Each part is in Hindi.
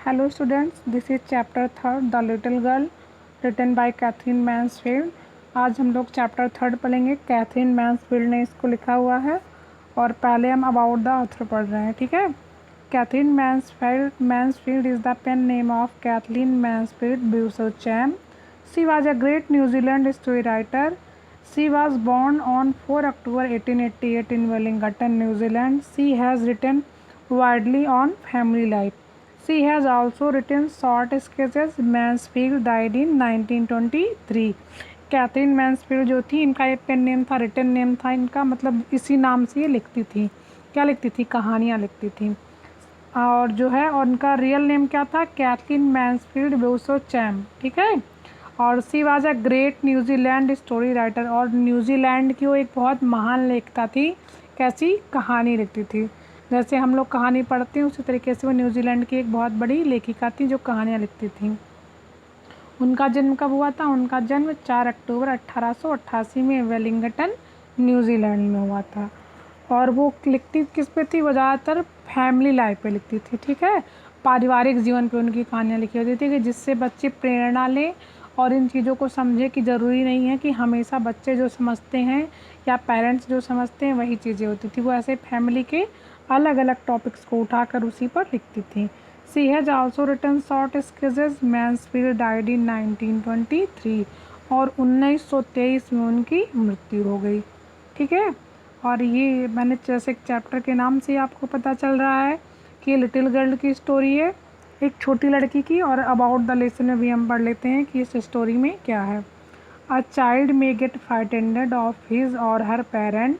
Hello students, this is chapter third, The Little Girl, written by Katherine Mansfield. आज हम लोग चैप्टर थर्ड पढ़ेंगे। कैथरीन मैन्सफील्ड ने इसको लिखा हुआ है और पहले हम अबाउट द ऑथर पढ़ रहे हैं, ठीक है। Katherine Mansfield is the pen name of Kathleen Mansfield Beauchamp. She was a great New Zealand story writer. She was born on 4 October 1888 in Wellington, New Zealand. She has written widely on family life. She has also written short sketches. Mansfield died in 1923. Katherine Mansfield जो थी, इनका एक पेन नेम था, रिटन नेम था इनका, मतलब इसी नाम से ये लिखती थी। क्या लिखती थी? कहानियाँ लिखती थी। और जो है, और उनका रियल नेम क्या था? कैथरीन मैन्सफील्ड ब्यूसोचैम, ठीक है। और she was a great New Zealand story writer, और न्यूजीलैंड की वो एक बहुत महान लेखिका थी। कैसी? कहानी लिखती थी। जैसे हम लोग कहानी पढ़ते हैं उसी तरीके से वो न्यूजीलैंड की एक बहुत बड़ी लेखिका थी जो कहानियाँ लिखती थी। उनका जन्म कब हुआ था? उनका जन्म 4 अक्टूबर 1888 में वेलिंगटन, न्यूजीलैंड में हुआ था। और वो लिखती किस पे थी? वो ज़्यादातर फैमिली लाइफ पे लिखती थी, ठीक है। पारिवारिक जीवन पे उनकी कहानियाँ लिखी होती थी कि जिससे बच्चे प्रेरणा लें और इन चीज़ों को समझे कि ज़रूरी नहीं है कि हमेशा बच्चे जो समझते हैं या पेरेंट्स जो समझते हैं वही चीज़ें होती थी। वो ऐसे फैमिली के अलग अलग टॉपिक्स को उठाकर उसी पर लिखती थी। She has also written short sketches. Mansfield died in 1923 और 1923 में उनकी मृत्यु हो गई, ठीक है। और ये मैंने जैसे एक चैप्टर के नाम से आपको पता चल रहा है कि ये लिटिल गर्ल की स्टोरी है, एक छोटी लड़की की। और अबाउट द लेसन में भी हम पढ़ लेते हैं कि इस स्टोरी में क्या है। A child may get frightened of his or her parent,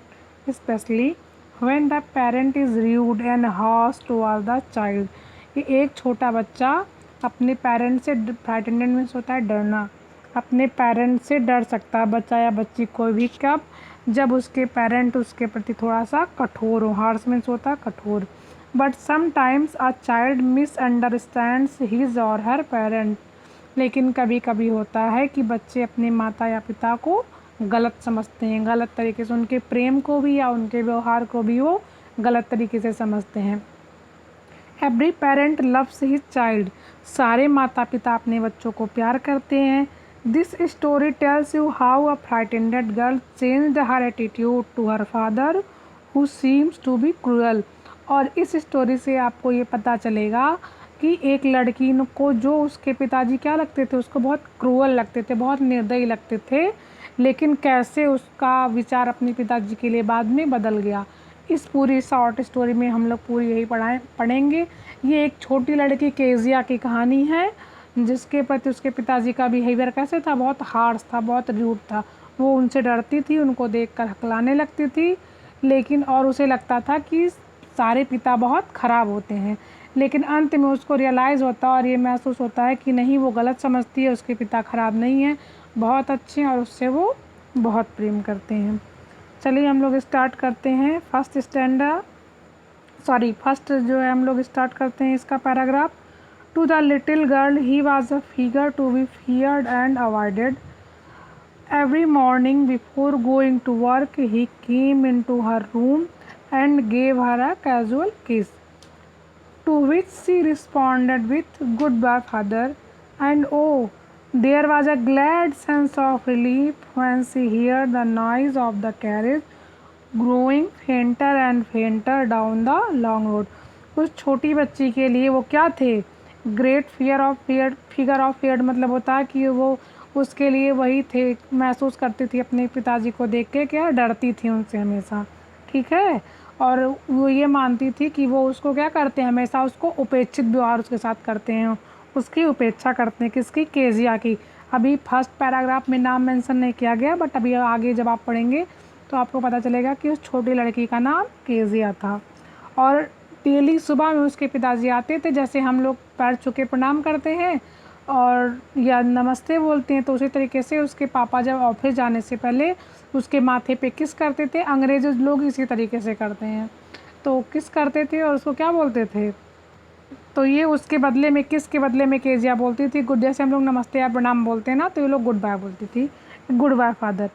specially when the parent is rude and harsh toward the child. ये एक छोटा बच्चा अपने पेरेंट से, फ्राइटेंड मीन्स होता है डरना, अपने पेरेंट से डर सकता है बच्चा या बच्ची कोई भी। कब? जब उसके पेरेंट उसके प्रति थोड़ा सा कठोर हो। हार्श मीन्स होता है कठोर। But sometimes a child misunderstands his or her parent. लेकिन कभी कभी होता है कि बच्चे अपने माता या पिता को गलत समझते हैं, गलत तरीके से उनके प्रेम को भी या उनके व्यवहार को भी वो गलत तरीके से समझते हैं। Every parent loves his child. सारे माता पिता अपने बच्चों को प्यार करते हैं। This story tells you how a frightened girl changed her attitude to her father who seems to be cruel. और इस स्टोरी से आपको ये पता चलेगा कि एक लड़की को जो उसके पिताजी क्या लगते थे, उसको बहुत क्रूअल लगते थे, बहुत निर्दयी लगते थे, लेकिन कैसे उसका विचार अपने पिताजी के लिए बाद में बदल गया। इस पूरी शॉर्ट स्टोरी में हम लोग पूरी यही पढ़ेंगे। ये एक छोटी लड़की केजिया की कहानी है जिसके प्रति उसके पिताजी का बिहेवियर कैसे था? बहुत हार्श था, बहुत रूड था। वो उनसे डरती थी, उनको देखकर हकलाने लगती थी, लेकिन और उसे लगता था कि सारे पिता बहुत ख़राब होते हैं। लेकिन अंत में उसको रियलाइज़ होता और ये महसूस होता है कि नहीं, वो गलत समझती है, उसके पिता ख़राब नहीं हैं, बहुत अच्छे हैं और उससे वो बहुत प्रेम करते हैं। चलिए हम लोग स्टार्ट करते हैं। फर्स्ट जो है हम लोग स्टार्ट करते हैं इसका paragraph. To the little girl he was a figure to be feared and avoided. Every morning before going to work he came in to her room and gave her a casual kiss, to which she responded with, "Goodbye, father." And oh, there was a glad sense of relief when she heard the noise of the carriage growing fainter and fainter down the long road. उस छोटी बच्ची के लिए वो क्या थे? ग्रेट फिगर ऑफ फियर मतलब होता है कि वो उसके लिए वही थे, महसूस करती थी अपने पिताजी को देख के, क्या डरती थी उनसे हमेशा, ठीक है। और वो ये मानती थी कि वो उसको क्या करते हैं, हमेशा उसको उपेक्षित व्यवहार उसके साथ करते हैं, उसकी उपेक्षा करते हैं। किसकी? केजिया की। अभी फर्स्ट पैराग्राफ में नाम मेंशन नहीं किया गया, बट अभी आगे जब आप पढ़ेंगे तो आपको पता चलेगा कि उस छोटी लड़की का नाम केजिया था। और डेली सुबह में उसके पिताजी आते थे, जैसे हम लोग पैर छू के प्रणाम करते हैं और या नमस्ते बोलते हैं, तो उसी तरीके से उसके पापा जब ऑफिस जाने से पहले उसके माथे पे किस करते थे। अंग्रेज़ लोग इसी तरीके से करते हैं, तो किस करते थे और उसको क्या बोलते थे? तो ये उसके बदले में, किस के बदले में केजिया बोलती थी गुड। जैसे हम लोग नमस्ते या प्रणाम बोलते हैं ना, तो ये लोग गुड बाय बोलती थी, गुड बाय फादर।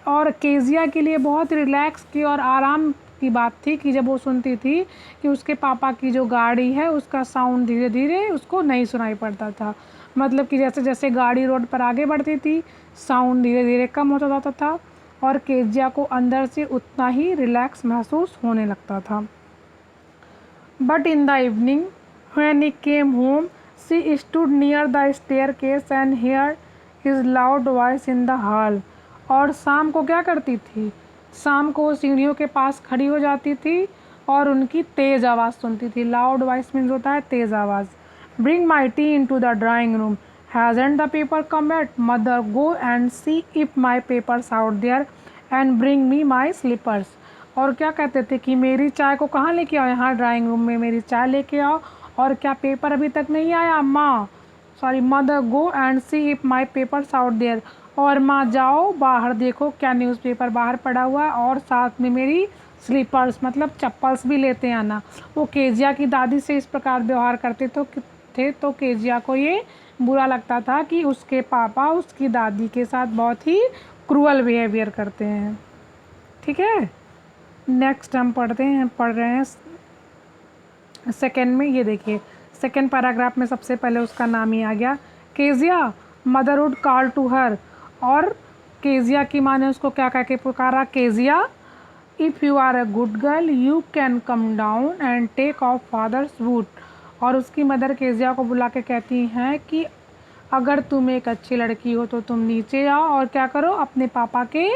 और केजिया के लिए बहुत रिलैक्स की और आराम की बात थी कि जब वो सुनती थी कि उसके पापा की जो गाड़ी है उसका साउंड धीरे धीरे उसको नहीं सुनाई पड़ता था। मतलब कि जैसे जैसे गाड़ी रोड पर आगे बढ़ती थी साउंड धीरे धीरे कम होता जाता था और केजिया को अंदर से उतना ही रिलैक्स महसूस होने लगता था। But in the evening when he came home she stood near the staircase and here his loud voice in the hall. और शाम को क्या करती थी, शाम को सीढ़ियों के पास खड़ी हो जाती थी और उनकी तेज़ आवाज़ सुनती थी। लाउड वॉइस मीन्स होता है तेज़ आवाज़। Bring my tea into the drawing room, hasn't the paper come yet, mother go and see if my papers out there and bring me my slippers. और क्या कहते थे कि मेरी चाय को कहाँ लेके आओ, यहाँ ड्राइंग रूम में मेरी चाय लेके आओ, और क्या पेपर अभी तक नहीं आया माँ, sorry mother go and see if my papers out there, और माँ जाओ बाहर देखो क्या न्यूज़पेपर बाहर पड़ा हुआ है, और साथ में मेरी स्लीपर्स मतलब चप्पल्स भी लेते आना। वो केजिया की दादी से इस प्रकार व्यवहार करते तो केजिया को ये बुरा लगता था कि उसके पापा उसकी दादी के साथ बहुत ही क्रूअल बिहेवियर करते हैं। ठीक है, नेक्स्ट हम पढ़ रहे हैं सेकेंड में। ये देखिए सेकेंड पैराग्राफ में सबसे पहले उसका नाम ही आ गया Kezia, motherhood call to her. और केजिया की माँ ने उसको क्या कह के पुकारा, Kezia if you are a good girl you can come down and take off father's boot. और उसकी मदर केजिया को बुला के कहती हैं कि अगर तुम एक अच्छी लड़की हो तो तुम नीचे आओ और क्या करो, अपने पापा के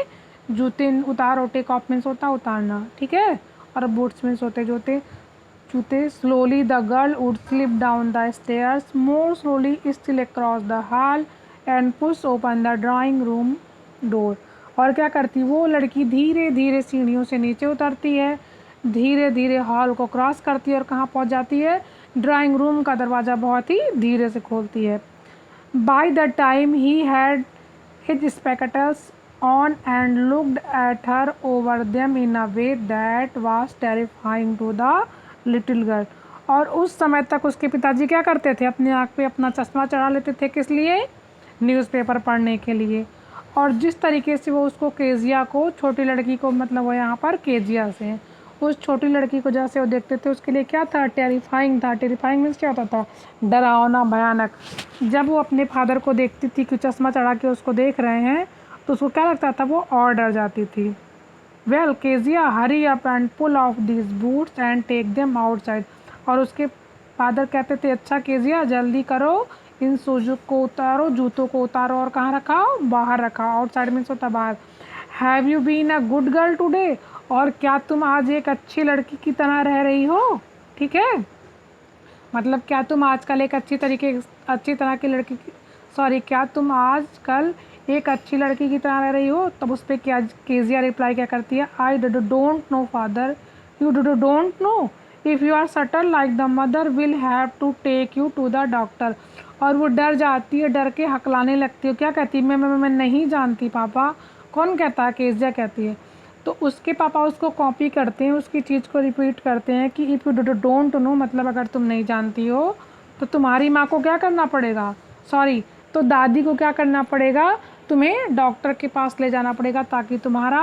जूते उतारो। टेक ऑफ मीन्स होता उतारना, ठीक है, और बूट्स मीन्स होते जूते। Slowly the girl would slip down the stairs, more slowly still across the hall and push open the drawing room door। और क्या करती वो लड़की, धीरे धीरे सीढ़ियों से नीचे उतरती है, धीरे धीरे हॉल को क्रॉस करती है और कहाँ पहुँच जाती है, ड्राइंग रूम का दरवाज़ा बहुत ही धीरे से खोलती है। By the time he had his spectacles on and looked at her over them in a way that was terrifying to the little girl. और उस समय तक उसके पिताजी क्या करते थे, अपनी आँख पे अपना चश्मा चढ़ा लेते थे, किस लिए, न्यूज़पेपर पढ़ने के लिए। और जिस तरीके से वो उसको केजिया को, छोटी लड़की को, मतलब वो यहाँ पर केजिया से उस छोटी लड़की को जैसे वो देखते थे उसके लिए क्या था, टेरिफाइंग था। टेरिफाइंग मीन्स क्या होता था, डरावना, भयानक। जब वो अपने फादर को देखती थी कि चश्मा चढ़ा के उसको देख रहे हैं तो उसको क्या लगता था, वो और डर जाती थी। Well Kezia hurry up and pull off this boots and take them outside. और उसके फादर कहते थे अच्छा केजिया जल्दी करो, इन शूज़ को उतारो, जूतों को उतारो और कहाँ रखाओ, बाहर रखाओ। आउटसाइड मीन्स होता बाहर। Have you been a good girl today, और क्या तुम आज एक अच्छी लड़की की तरह रह रही हो, ठीक है, मतलब क्या तुम आजकल एक अच्छी तरह की लड़की की, सॉरी क्या तुम आजकल एक अच्छी लड़की की तरह रह रही हो। तब उस पर क्या केजिया रिप्लाई क्या करती है, I don't know father, you don't know, if you are subtle like the mother will have to take you to the doctor. और वो डर जाती है, डर के हकलाने लगती है, क्या कहती है, मैं नहीं जानती पापा। कौन कहता है, केजिया कहती है। तो उसके पापा उसको कॉपी करते हैं, उसकी चीज़ को रिपीट करते हैं कि इफ़ यू डोंट नो मतलब अगर तुम नहीं जानती हो तो तुम्हारी माँ को क्या करना पड़ेगा, सॉरी तो दादी को क्या करना पड़ेगा, तुम्हें डॉक्टर के पास ले जाना पड़ेगा ताकि तुम्हारा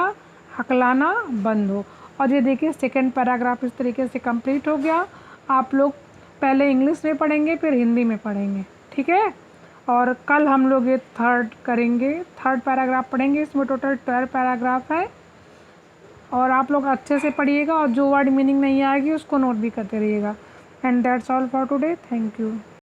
हकलाना बंद हो। और ये देखिए सेकंड पैराग्राफ इस तरीके से कंप्लीट हो गया। आप लोग पहले इंग्लिश में पढ़ेंगे फिर हिंदी में पढ़ेंगे, ठीक है। और कल हम लोग ये थर्ड पैराग्राफ पढ़ेंगे। इसमें टोटल 12 पैराग्राफ है और आप लोग अच्छे से पढ़िएगा और जो वर्ड मीनिंग नहीं आएगी उसको नोट भी करते रहिएगा। And that's all for today, thank you.